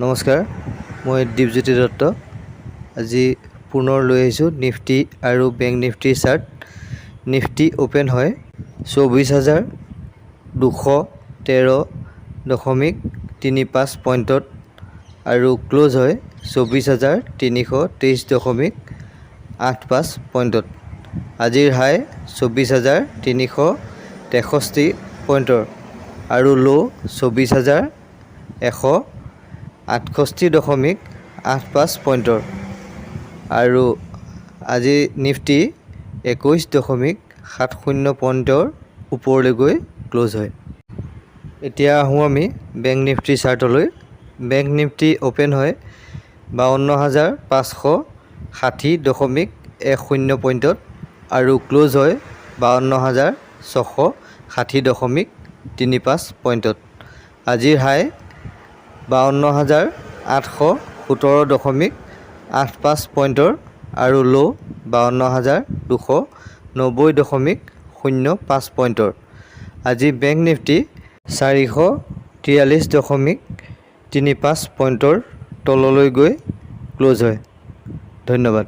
নমস্কাৰ, মই দীপজ্যোতি দত্ত। আজি পুনৰ লৈ আহিছোঁ নিফটি আৰু বেংক নিফটিৰ চাৰ্ট। নিফটি অ'পেন হয় 24,213.35 পইণ্টত আৰু ক্লোজ হয় 24,323.85 পইণ্টত। আজিৰ হাই 24,363 পইণ্টৰ আৰু ল' 24,168.85 পইণ্টৰ আৰু আজি নিফটি 21.70 পইণ্টৰ ওপৰলৈ গৈ ক্লোজ হয়। এতিয়া আহোঁ আমি বেংক নিফটিৰ চাৰ্টলৈ। বেংক নিফটি অ'পেন হয় 52,560.10 পইণ্টত আৰু ক্লোজ হয় 52,660.35 পইণ্টত। আজিৰ হাই 52,817.85 পইণ্টৰ আৰু ল' 52,290.05 পইণ্টৰ। আজি বেংক নিফটি 443.35 পইণ্টৰ তললৈ গৈ ক্লোজ হয়। ধন্যবাদ।